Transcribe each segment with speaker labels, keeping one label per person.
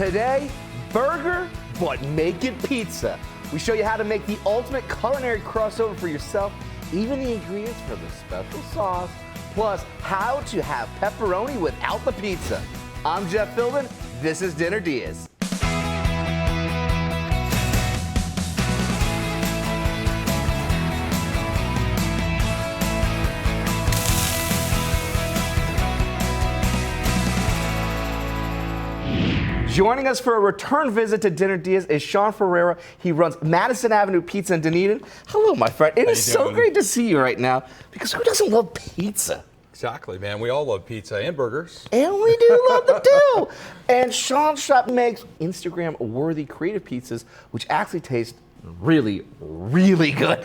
Speaker 1: Today, burger, but make it pizza. We show you how to make the ultimate culinary crossover for yourself, even the ingredients for the special sauce, plus how to have pepperoni without the pizza. I'm Jeff Philbin. This is Dinner DeeAs. Joining us for a return visit to Dinner DeeAs is Sean Ferreira. He runs Madison Avenue Pizza in Dunedin. Hello, my friend. It is so great to see you right now, because who doesn't love pizza?
Speaker 2: Exactly, man. We all love pizza and burgers.
Speaker 1: And we do love them too. And Sean's shop makes Instagram-worthy creative pizzas, which actually taste really, really good.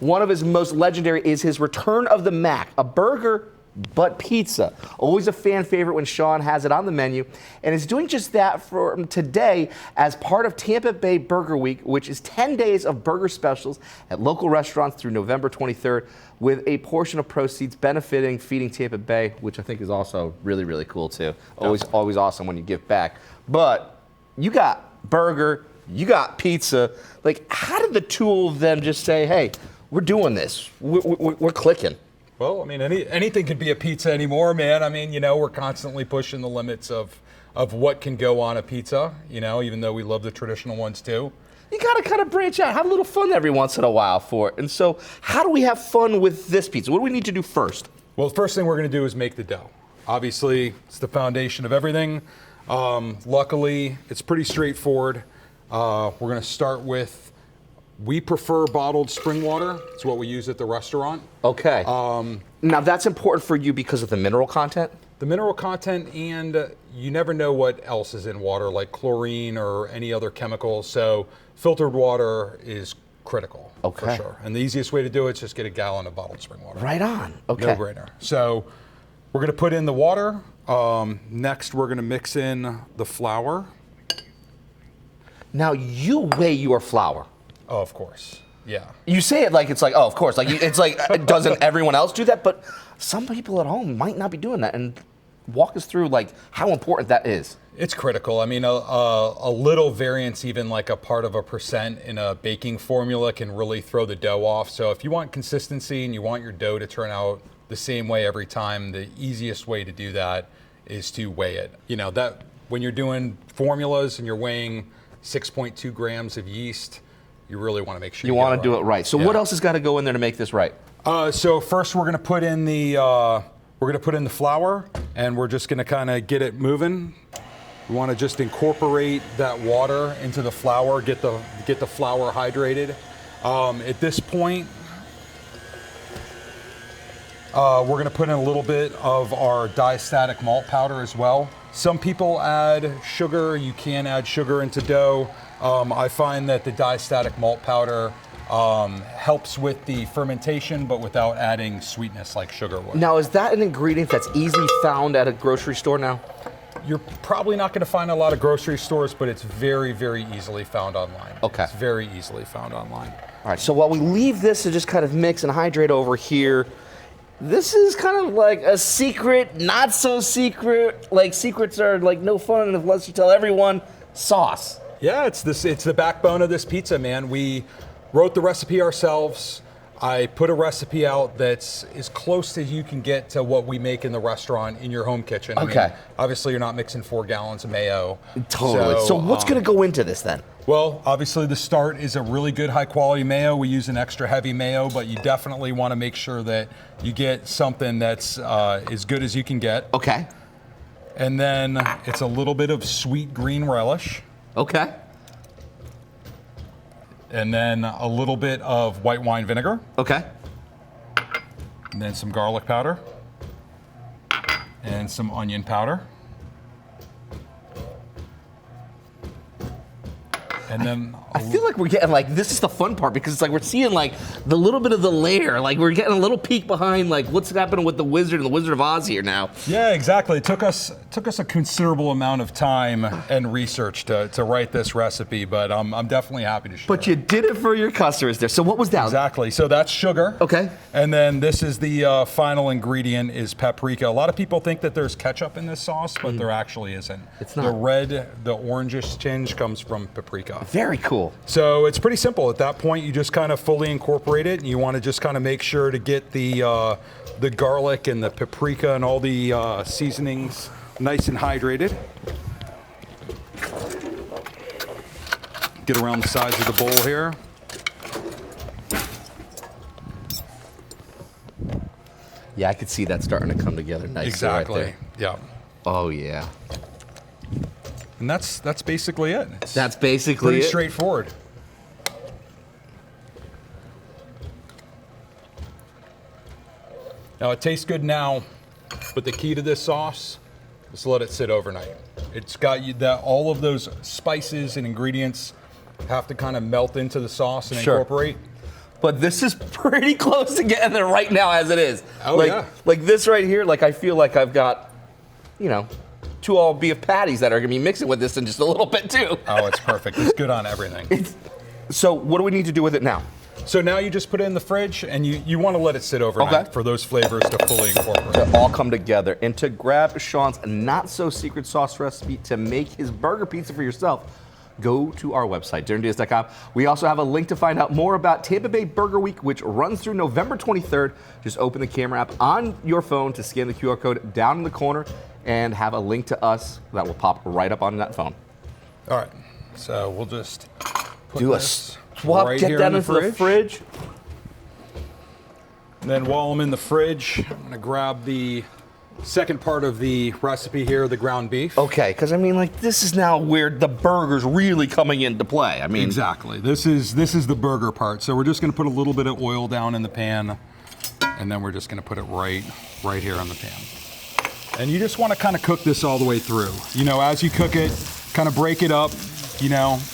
Speaker 1: One of his most legendary is his Return of the Mac, a burger but pizza. Always a fan favorite when Sean has it on the menu, and is doing just that for today as part of Tampa Bay Burger Week, which is 10 days of burger specials at local restaurants through November 23rd, with a portion of proceeds benefiting Feeding Tampa Bay, which I think is also really, really cool too. Always awesome when you give back. But you got burger, you got pizza. Like, how did the two of them just say, hey, we're doing this, we're clicking?
Speaker 2: Well, I mean, anything could be a pizza anymore, man. I mean, you know, we're constantly pushing the limits of what can go on a pizza, you know, even though we love the traditional ones too.
Speaker 1: You gotta kind of branch out, have a little fun every once in a while for it. And so, how do we have fun with this pizza? What do we need to do first?
Speaker 2: Well, the first thing we're gonna do is make the dough. Obviously, it's the foundation of everything. Luckily, it's pretty straightforward. We're gonna start with, we prefer bottled spring water. It's what we use at the restaurant.
Speaker 1: Okay. Now that's important for you because of the mineral content?
Speaker 2: The mineral content, and you never know what else is in water, like chlorine or any other chemicals. So filtered water is critical, for sure. And the easiest way to do it is just get a gallon of bottled spring water.
Speaker 1: Right on. Okay.
Speaker 2: No brainer. So we're gonna put in the water. Next, we're gonna mix in the flour.
Speaker 1: Now you weigh your flour.
Speaker 2: Oh, of course. Yeah.
Speaker 1: You say it like it's like, oh, of course. Like it's like, doesn't everyone else do that? But some people at home might not be doing that. And walk us through like how important that is.
Speaker 2: It's critical. I mean, a little variance, even like a part of a percent in a baking formula, can really throw the dough off. So if you want consistency and you want your dough to turn out the same way every time, the easiest way to do that is to weigh it. You know, that when you're doing formulas and you're weighing 6.2 grams of yeast, you really want to make sure
Speaker 1: you want to do it right. So what else has got to go in there to make this right?
Speaker 2: So first we're going to put in the flour, and we're just going to kind of get it moving. We want to just incorporate that water into the flour, get the flour hydrated. At this point, we're going to put in a little bit of our diastatic malt powder as well. Some people add sugar. You can add sugar into dough. I find that the diastatic malt powder helps with the fermentation, but without adding sweetness like sugar would.
Speaker 1: Now, is that an ingredient that's easily found at a grocery store now?
Speaker 2: You're probably not going to find a lot of grocery stores, but it's very, very easily found online.
Speaker 1: Okay.
Speaker 2: It's very easily found online.
Speaker 1: All right, so while we leave this to just kind of mix and hydrate over here, this is kind of like a secret, not so secret, like secrets are like no fun unless you tell everyone, sauce.
Speaker 2: Yeah, it's the backbone of this pizza, man. We wrote the recipe ourselves. I put a recipe out that's as close as you can get to what we make in the restaurant in your home kitchen.
Speaker 1: Okay.
Speaker 2: I mean, obviously, you're not mixing 4 gallons of mayo.
Speaker 1: Totally. So what's going to go into this then?
Speaker 2: Well, obviously, the start is a really good high-quality mayo. We use an extra heavy mayo, but you definitely want to make sure that you get something that's as good as you can get.
Speaker 1: Okay.
Speaker 2: And then it's a little bit of sweet green relish.
Speaker 1: Okay.
Speaker 2: And then a little bit of white wine vinegar.
Speaker 1: Okay.
Speaker 2: And then some garlic powder. And some onion powder. And then
Speaker 1: I feel like we're getting like, this is the fun part because it's like we're seeing like the little bit of the layer, like we're getting a little peek behind like what's happening with the Wizard and the Wizard of Oz here now.
Speaker 2: Yeah, exactly. It took us took us a considerable amount of time and research to write this recipe, but I'm definitely happy to share.
Speaker 1: But you did it for your customers there. So what was that?
Speaker 2: Exactly. So that's sugar.
Speaker 1: Okay.
Speaker 2: And then this is the final ingredient is paprika. A lot of people think that there's ketchup in this sauce, but there actually isn't.
Speaker 1: It's not.
Speaker 2: The red, the orangish tinge comes from paprika.
Speaker 1: Very cool.
Speaker 2: So it's pretty simple. At that point, you just kind of fully incorporate it. And you want to just kind of make sure to get the garlic and the paprika and all the seasonings nice and hydrated. Get around the sides of the bowl here.
Speaker 1: Yeah, I could see that starting to come together nicely.
Speaker 2: Exactly.
Speaker 1: Right
Speaker 2: Yeah.
Speaker 1: Oh yeah.
Speaker 2: And that's basically it.
Speaker 1: That's basically
Speaker 2: pretty
Speaker 1: it.
Speaker 2: straightforward. Now it tastes good now, but the key to this sauce is to let it sit overnight. It's got all of those spices and ingredients have to kind of melt into the sauce and
Speaker 1: Sure.
Speaker 2: incorporate.
Speaker 1: But this is pretty close to getting there right now as it is.
Speaker 2: Oh, yeah.
Speaker 1: Like this right here, like I feel like I've got, 2 all beef patties that are gonna be mixing with this in just a little bit too.
Speaker 2: Oh, it's perfect. It's good on everything.
Speaker 1: So what do we need to do with it now?
Speaker 2: So now you just put it in the fridge and you want to let it sit overnight
Speaker 1: Okay.
Speaker 2: for those flavors to fully incorporate.
Speaker 1: To all come together. And to grab Sean's not so secret sauce recipe to make his burger pizza for yourself, go to our website, DeeAs.com. We also have a link to find out more about Tampa Bay Burger Week, which runs through November 23rd. Just open the camera app on your phone to scan the QR code down in the corner and have a link to us that will pop right up on that phone.
Speaker 2: All right, so we'll just put
Speaker 1: Do a
Speaker 2: this
Speaker 1: swap,
Speaker 2: right
Speaker 1: get
Speaker 2: here
Speaker 1: that
Speaker 2: in
Speaker 1: into the fridge.
Speaker 2: And then while I'm in the fridge, I'm gonna grab the second part of the recipe here, the ground beef.
Speaker 1: Okay, because this is now where the burger's really coming into play.
Speaker 2: Exactly. This is the burger part. So we're just gonna put a little bit of oil down in the pan, and then we're just gonna put it right here on the pan. And you just want to kind of cook this all the way through. As you cook it, kind of break it up.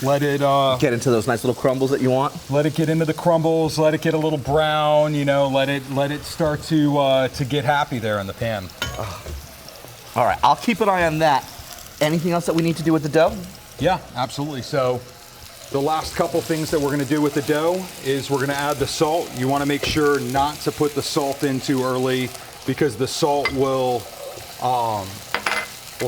Speaker 2: Let it
Speaker 1: get into those nice little crumbles that you want.
Speaker 2: Let it get into the crumbles. Let it get a little brown. Let it start to get happy there in the pan.
Speaker 1: All right, I'll keep an eye on that. Anything else that we need to do with the dough?
Speaker 2: Yeah, absolutely. So the last couple things that we're going to do with the dough is we're going to add the salt. You want to make sure not to put the salt in too early because the salt will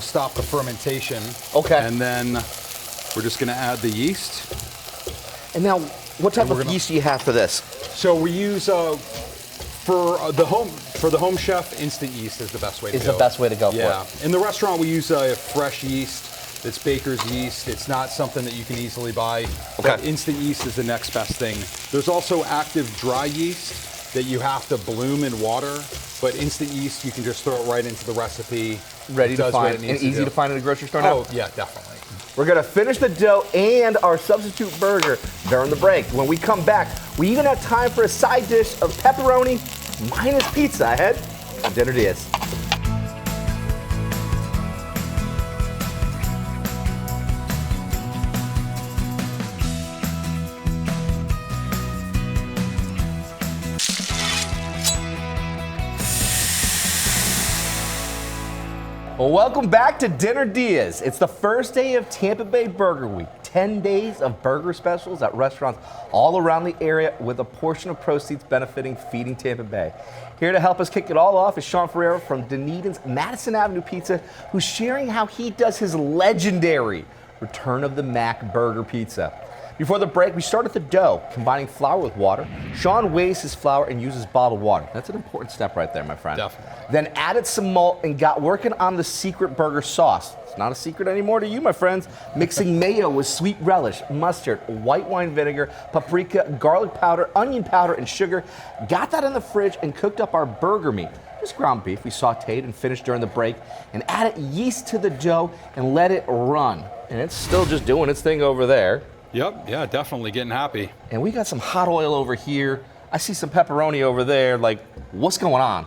Speaker 2: stop the fermentation.
Speaker 1: Okay.
Speaker 2: And then we're just going to add the yeast.
Speaker 1: And now, what type of yeast do you have for this?
Speaker 2: So we use for the home chef, instant yeast is the best way to go.
Speaker 1: Is the best way to go for it.
Speaker 2: Yeah. In the restaurant, we use fresh yeast. It's baker's yeast. It's not something that you can easily buy.
Speaker 1: Okay.
Speaker 2: But instant yeast is the next best thing. There's also active dry yeast that you have to bloom in water. But instant yeast, you can just throw it right into the recipe.
Speaker 1: Ready to
Speaker 2: Does what
Speaker 1: find
Speaker 2: it
Speaker 1: and
Speaker 2: needs
Speaker 1: easy
Speaker 2: do.
Speaker 1: to find in a grocery store now?
Speaker 2: Oh, yeah, definitely.
Speaker 1: We're gonna finish the dough and our substitute burger during the break. When we come back, we even have time for a side dish of pepperoni minus pizza ahead on Dinner DeeAs. Well, welcome back to Dinner DeeAs. It's the first day of Tampa Bay Burger Week. 10 days of burger specials at restaurants all around the area with a portion of proceeds benefiting Feeding Tampa Bay. Here to help us kick it all off is Sean Ferreira from Dunedin's Madison Avenue Pizza, who's sharing how he does his legendary Return of the Mac Burger Pizza. Before the break, we start at the dough, combining flour with water. Sean weighs his flour and uses bottled water. That's an important step right there, my friend.
Speaker 2: Definitely.
Speaker 1: Then added some malt and got working on the secret burger sauce. It's not a secret anymore to you, my friends. Mixing mayo with sweet relish, mustard, white wine vinegar, paprika, garlic powder, onion powder, and sugar. Got that in the fridge and cooked up our burger meat. Just ground beef we sauteed and finished during the break, and added yeast to the dough and let it run. And it's still just doing its thing over there.
Speaker 2: Yep, yeah, definitely getting happy.
Speaker 1: And we got some hot oil over here. I see some pepperoni over there. Like, what's going on?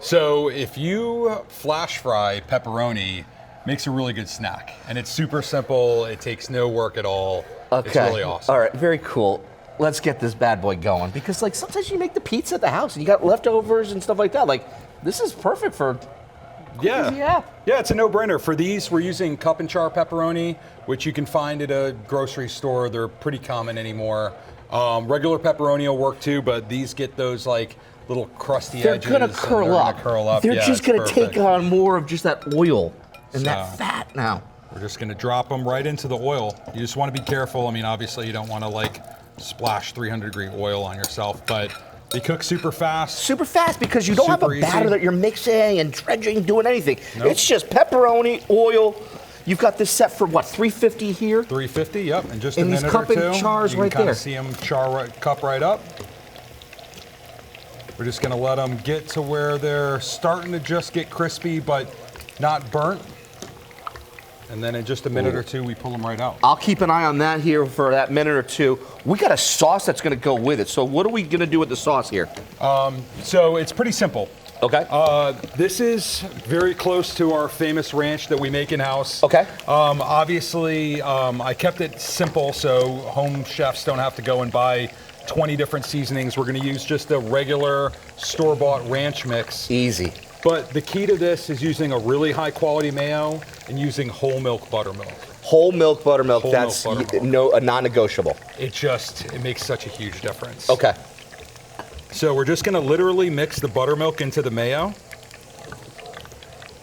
Speaker 2: So if you flash fry pepperoni, makes a really good snack. And it's super simple. It takes no work at all.
Speaker 1: Okay.
Speaker 2: It's really awesome.
Speaker 1: All right, very cool. Let's get this bad boy going, because sometimes you make the pizza at the house and you got leftovers and stuff like that. This is perfect for
Speaker 2: Yeah.
Speaker 1: Easy app.
Speaker 2: Yeah, it's a no-brainer. For these, we're using cup and char pepperoni, which you can find at a grocery store. They're pretty common anymore. Regular pepperoni will work too, but these get those like little crusty edges.
Speaker 1: They're gonna curl up. They're
Speaker 2: Yeah,
Speaker 1: just
Speaker 2: it's
Speaker 1: gonna
Speaker 2: perfect.
Speaker 1: take on more of just that oil and
Speaker 2: So-
Speaker 1: that fat now.
Speaker 2: We're just gonna drop them right into the oil. You just wanna be careful. I mean, obviously you don't wanna like splash 300-degree oil on yourself, but they cook super fast.
Speaker 1: Super fast because you don't have a
Speaker 2: Super easy.
Speaker 1: batter that you're mixing and dredging, doing anything.
Speaker 2: Nope.
Speaker 1: It's just pepperoni, oil. You've got this set for what, 350 here?
Speaker 2: 350, yep, in just
Speaker 1: And
Speaker 2: a
Speaker 1: these
Speaker 2: minute
Speaker 1: cup
Speaker 2: or two.
Speaker 1: and chars
Speaker 2: you can
Speaker 1: right
Speaker 2: kind
Speaker 1: there.
Speaker 2: of see them cup right up. We're just gonna let them get to where they're starting to just get crispy, but not burnt. And then in just a minute or two, we pull them right out.
Speaker 1: I'll keep an eye on that here for that minute or two. We got a sauce that's gonna go with it. So what are we gonna do with the sauce here?
Speaker 2: So it's pretty simple.
Speaker 1: Okay.
Speaker 2: This is very close to our famous ranch that we make in-house.
Speaker 1: Okay.
Speaker 2: Obviously, I kept it simple so home chefs don't have to go and buy 20 different seasonings. We're gonna use just a regular store-bought ranch mix.
Speaker 1: Easy.
Speaker 2: But the key to this is using a really high-quality mayo and using whole milk buttermilk.
Speaker 1: Whole milk buttermilk,
Speaker 2: Whole
Speaker 1: that's
Speaker 2: milk buttermilk.
Speaker 1: a non-negotiable.
Speaker 2: It makes such a huge difference.
Speaker 1: Okay.
Speaker 2: So we're just gonna literally mix the buttermilk into the mayo.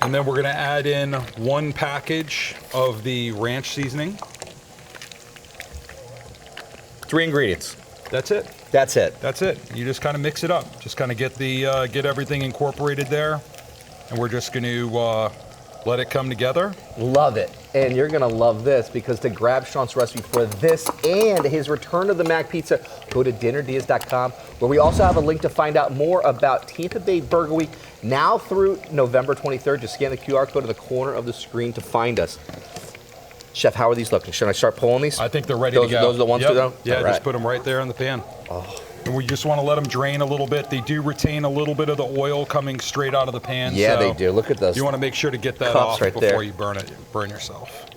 Speaker 2: And then we're gonna add in 1 package of the ranch seasoning.
Speaker 1: 3 ingredients.
Speaker 2: That's it.
Speaker 1: That's it.
Speaker 2: That's it. You just kind of mix it up. Just kind of get the get everything incorporated there. And we're just gonna let it come together.
Speaker 1: Love it. And you're gonna love this because to grab Sean's recipe for this and his return of the Mac Pizza, go to dinnerdeas.com, where we also have a link to find out more about Tampa Bay Burger Week now through November 23rd. Just scan the QR code in the corner of the screen to find us. Chef, how are these looking? Should I start pulling these?
Speaker 2: I think they're ready
Speaker 1: those,
Speaker 2: to go.
Speaker 1: Those are the ones to go?
Speaker 2: Yeah,
Speaker 1: All
Speaker 2: just
Speaker 1: right.
Speaker 2: put them right there in the pan. And we just want to let them drain a little bit. They do retain a little bit of the oil coming straight out of the pan.
Speaker 1: Yeah,
Speaker 2: so
Speaker 1: they do. Look at those.
Speaker 2: You want to make sure to get that
Speaker 1: cups
Speaker 2: off
Speaker 1: right
Speaker 2: before
Speaker 1: there.
Speaker 2: you burn yourself.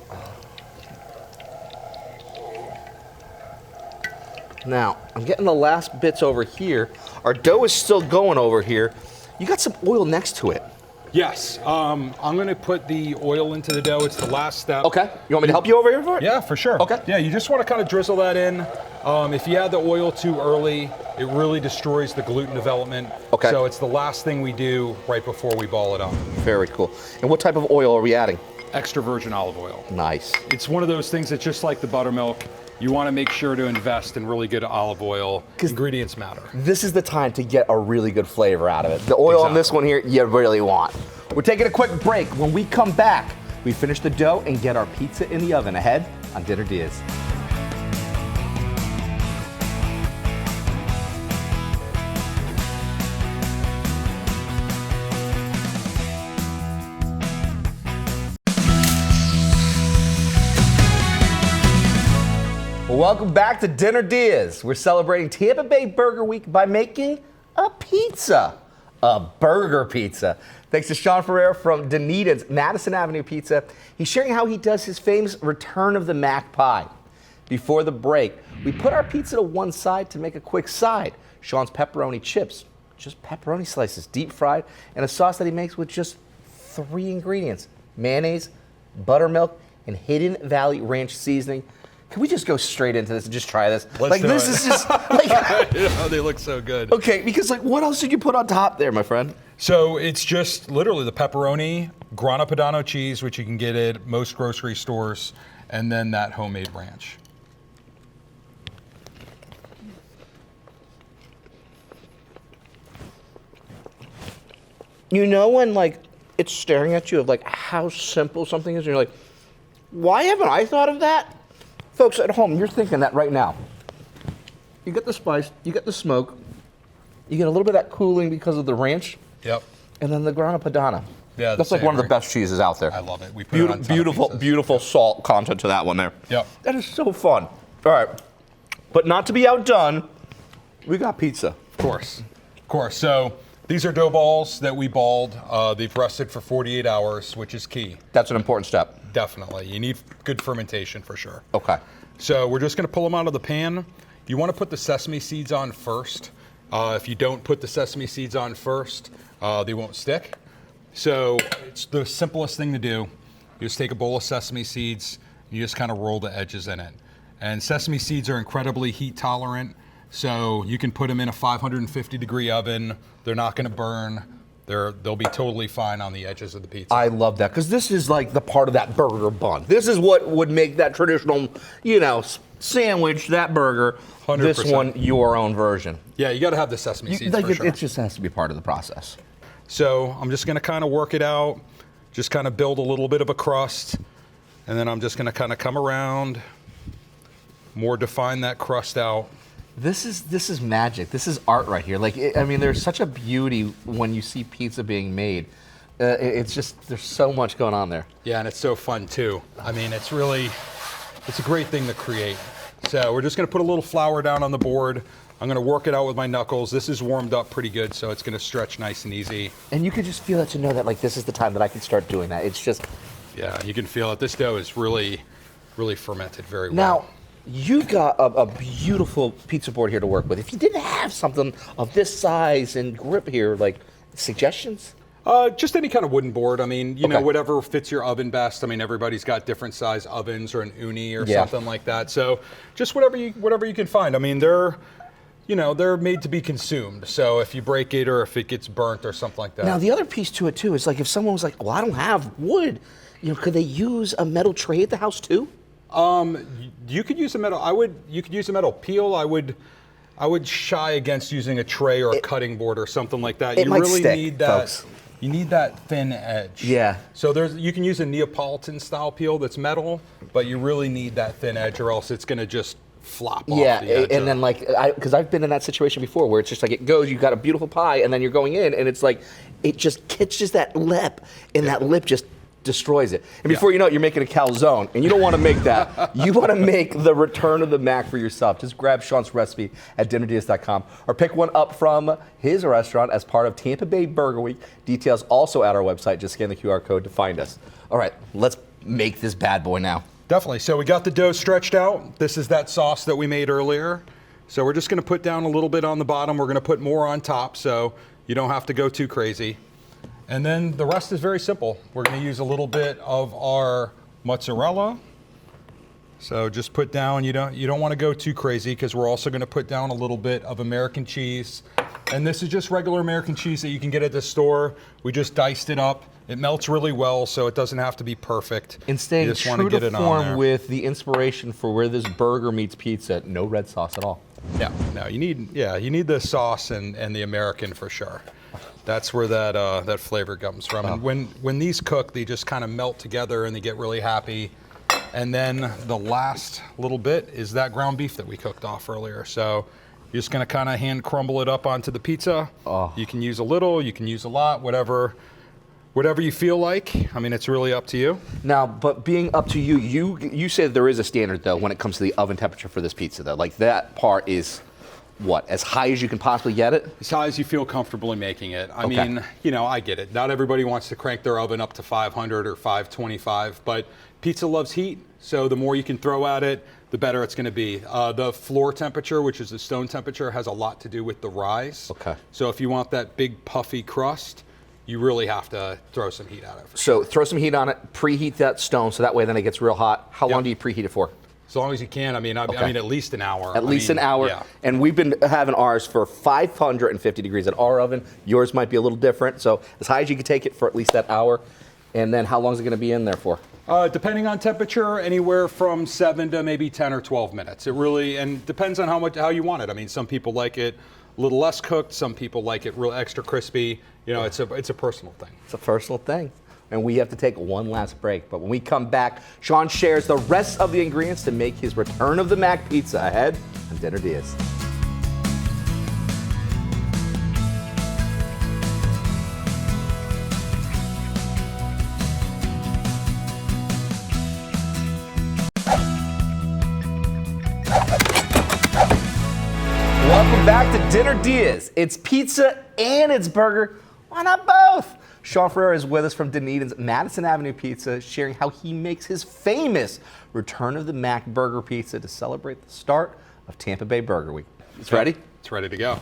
Speaker 1: Now, I'm getting the last bits over here. Our dough is still going over here. You got some oil next to it.
Speaker 2: Yes, I'm going to put the oil into the dough. It's the last step.
Speaker 1: Okay. You want me to help you over here for it?
Speaker 2: Yeah, for sure.
Speaker 1: Okay.
Speaker 2: Yeah, you just want to kind of drizzle that in. If you add the oil too early, it really destroys the gluten development.
Speaker 1: Okay.
Speaker 2: So it's the last thing we do right before we ball it up.
Speaker 1: Very cool. And what type of oil are we adding?
Speaker 2: Extra virgin olive oil.
Speaker 1: Nice.
Speaker 2: It's one of those things that's just like the buttermilk. You want to make sure to invest in really good olive oil.
Speaker 1: 'Cause
Speaker 2: ingredients matter.
Speaker 1: This is the time to get a really good flavor out of it. The oil on this one here, you really want. We're taking a quick break. When we come back, we finish the dough and get our pizza in the oven ahead on Dinner Diaz. Welcome back to Dinner Diaz. We're celebrating Tampa Bay Burger Week by making a pizza. A burger pizza. Thanks to Sean Ferrer from DeeAs Madison Avenue Pizza. He's sharing how he does his famous return of the Mac Pie. Before the break, we put our pizza to one side to make a quick side. Sean's pepperoni chips, just pepperoni slices, deep fried, and a sauce that he makes with just 3 ingredients: mayonnaise, buttermilk, and Hidden Valley Ranch seasoning. Can we just go straight into this and just try this?
Speaker 2: Let's do
Speaker 1: this
Speaker 2: it.
Speaker 1: is just like,
Speaker 2: Oh, they look so good.
Speaker 1: okay, because like what else did you put on top there, my friend?
Speaker 2: So it's just literally the pepperoni, grana padano cheese, which you can get at most grocery stores, and then that homemade ranch.
Speaker 1: You know when like it's staring at you of like how simple something is, and you're like, why haven't I thought of that? Folks at home, you're thinking that right now. You get the spice, you get the smoke, you get a little bit of that cooling because of the ranch,
Speaker 2: Yep.
Speaker 1: and then the grana padano.
Speaker 2: Yeah,
Speaker 1: That's like one of the
Speaker 2: savory.
Speaker 1: best cheeses out there.
Speaker 2: I love it. We put it on top of
Speaker 1: Beautiful,
Speaker 2: pizzas.
Speaker 1: beautiful salt content to that one there.
Speaker 2: Yep.
Speaker 1: That is so fun. All right, but not to be outdone, we got pizza.
Speaker 2: Of course. Of course. So these are dough balls that we balled. They've rested for 48 hours, which is key.
Speaker 1: That's an important step.
Speaker 2: Definitely. You need good fermentation for sure.
Speaker 1: Okay.
Speaker 2: So we're just going to pull them out of the pan. You want to put the sesame seeds on first. If you don't put the sesame seeds on first, they won't stick. So it's the simplest thing to do. You just take a bowl of sesame seeds, you just kind of roll the edges in it. And sesame seeds are incredibly heat tolerant, so you can put them in a 550 degree oven. They're not going to burn. They'll be totally fine on the edges of the pizza.
Speaker 1: I love that, because this is like the part of that burger bun. This is what would make that traditional, sandwich, that burger.
Speaker 2: 100%.
Speaker 1: This one, your own version.
Speaker 2: Yeah, you got to have the sesame seeds for sure.
Speaker 1: It just has to be part of the process.
Speaker 2: So I'm just going to kind of work it out, just kind of build a little bit of a crust, and then I'm just going to kind of come around, more define that crust out.
Speaker 1: This is magic. This is art right here. There's such a beauty when you see pizza being made. It's just, there's so much going on there.
Speaker 2: Yeah, and it's so fun too. It's a great thing to create. So we're just gonna put a little flour down on the board. I'm gonna work it out with my knuckles. This is warmed up pretty good, so it's gonna stretch nice and easy.
Speaker 1: And you can just feel it to know that this is the time that I can start doing that. It's just.
Speaker 2: Yeah, you can feel it. This dough is really, really fermented very well.
Speaker 1: Now, you've got a beautiful pizza board here to work with. If you didn't have something of this size and grip here, suggestions?
Speaker 2: Just any kind of wooden board. Whatever fits your oven best. Everybody's got different size ovens or an uni or something like that. So just whatever you can find. They're made to be consumed. So if you break it or if it gets burnt or something like that.
Speaker 1: Now, the other piece to it too is if someone was like, well, I don't have wood, could they use a metal tray at the house too?
Speaker 2: You could use a metal. You could use a metal peel. I would shy against using a tray or a cutting board or something like that.
Speaker 1: You really need that.
Speaker 2: Folks. You need that thin edge.
Speaker 1: Yeah.
Speaker 2: So you can use a Neapolitan style peel that's metal, but you really need that thin edge, or else it's going to just flop off the edge.
Speaker 1: And then because I've been in that situation before where it's just it goes, you've got a beautiful pie, and then you're going in, and it's it just catches that lip, and that lip just destroys it. And before you know it, you're making a calzone, and you don't want to make that. You want to make the return of the Mac for yourself. Just grab Sean's recipe at dinnerdeas.com or pick one up from his restaurant as part of Tampa Bay Burger Week. Details also at our website. Just scan the QR code to find us. All right, let's make this bad boy now.
Speaker 2: Definitely. So we got the dough stretched out. This is that sauce that we made earlier. So we're just going to put down a little bit on the bottom. We're going to put more on top, so you don't have to go too crazy. And then the rest is very simple. We're going to use a little bit of our mozzarella. So just put down, you don't want to go too crazy, because we're also going to put down a little bit of American cheese. And this is just regular American cheese that you can get at the store. We just diced it up. It melts really well, so it doesn't have to be perfect.
Speaker 1: And staying true to form with the inspiration for where this burger meets pizza, no red sauce at all.
Speaker 2: Yeah, no, you need the sauce and the American for sure. That's where that flavor comes from. And when these cook, they just kind of melt together and they get really happy. And then the last little bit is that ground beef that we cooked off earlier. So you're just gonna kind of hand crumble it up onto the pizza. Oh. You can use a little, you can use a lot, whatever you feel like. It's really up to you.
Speaker 1: Now, but being up to you, you said there is a standard though when it comes to the oven temperature for this pizza though. That part is what, as high as you can possibly get it?
Speaker 2: As high as you feel comfortable in making it. I get it. Not everybody wants to crank their oven up to 500 or 525, but pizza loves heat, so the more you can throw at it, the better it's going to be. The floor temperature, which is the stone temperature, has a lot to do with the rise.
Speaker 1: Okay.
Speaker 2: So if you want that big puffy crust, you really have to throw some heat at it.
Speaker 1: So throw some heat on it, preheat that stone, so that way then it gets real hot. How long do you preheat it for?
Speaker 2: As long as you can. At least an hour.
Speaker 1: At least an hour.
Speaker 2: Yeah.
Speaker 1: And we've been having ours for 550 degrees at our oven. Yours might be a little different. So as high as you can take it for at least that hour. And then how long is it going to be in there for?
Speaker 2: Depending on temperature, anywhere from 7 to maybe 10 or 12 minutes. It really, and depends on how you want it. Some people like it a little less cooked. Some people like it real extra crispy. It's a personal thing.
Speaker 1: It's a personal thing. And we have to take one last break. But when we come back, Sean shares the rest of the ingredients to make his return of the Mac pizza ahead on Dinner DeeAs. Welcome back to Dinner DeeAs. It's pizza and it's burger. Why not both? Sean Ferreira is with us from Dunedin's Madison Avenue Pizza, sharing how he makes his famous Return of the Mac burger pizza to celebrate the start of Tampa Bay Burger Week. It's ready?
Speaker 2: It's ready to go.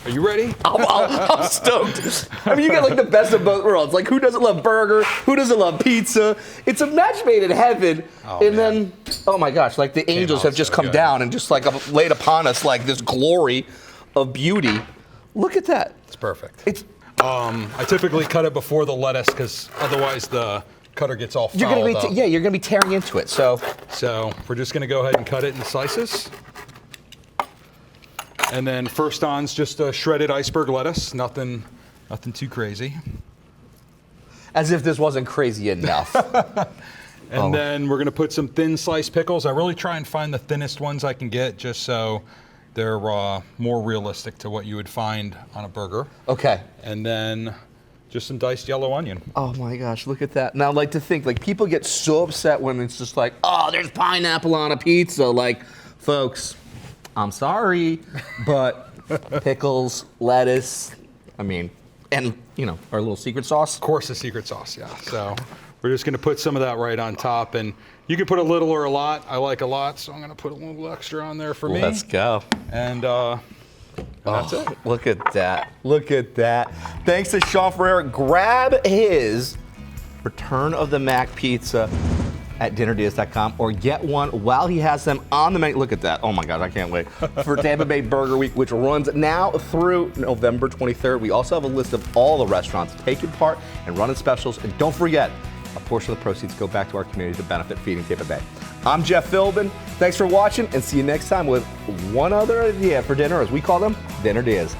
Speaker 2: Are you ready?
Speaker 1: I'm stoked. I mean, you get like the best of both worlds. Like, who doesn't love burger? Who doesn't love pizza? It's a match made in heaven. Then, oh my gosh, like the angels have just come down and just like laid upon us like this glory of beauty. Look at that.
Speaker 2: It's perfect.
Speaker 1: It's.
Speaker 2: I typically cut it before the lettuce because otherwise the cutter gets all fouled up.
Speaker 1: You're gonna be tearing into it. So
Speaker 2: we're just gonna go ahead and cut it in slices. And then first on's just a shredded iceberg lettuce, nothing too crazy.
Speaker 1: As if this wasn't crazy enough.
Speaker 2: And then we're gonna put some thin sliced pickles. I really try and find the thinnest ones I can get just so they're more realistic to what you would find on a burger.
Speaker 1: Okay.
Speaker 2: And then just some diced yellow onion.
Speaker 1: Oh my gosh, look at that. Now, like to think, like people get so upset when it's just like, oh, there's pineapple on a pizza. Like, folks, I'm sorry, but pickles, lettuce, I mean, and our little secret sauce.
Speaker 2: Of course, the secret sauce, yeah. So we're just gonna put some of that right on top, and you can put a little or a lot. I like a lot, so I'm gonna put a little extra on there for me.
Speaker 1: Let's go.
Speaker 2: And that's it.
Speaker 1: Look at that. Look at that. Thanks to Sean Ferreira. Grab his Return of the Mac pizza at dinnerdeas.com or get one while he has them on the menu. Look at that. Oh my God, I can't wait. For Tampa Bay Burger Week, which runs now through November 23rd. We also have a list of all the restaurants taking part and running specials. And don't forget, a portion of the proceeds go back to our community to benefit Feeding Tampa Bay. I'm Jeff Philbin. Thanks for watching, and see you next time with one other idea for dinner, as we call them, Dinner Deas.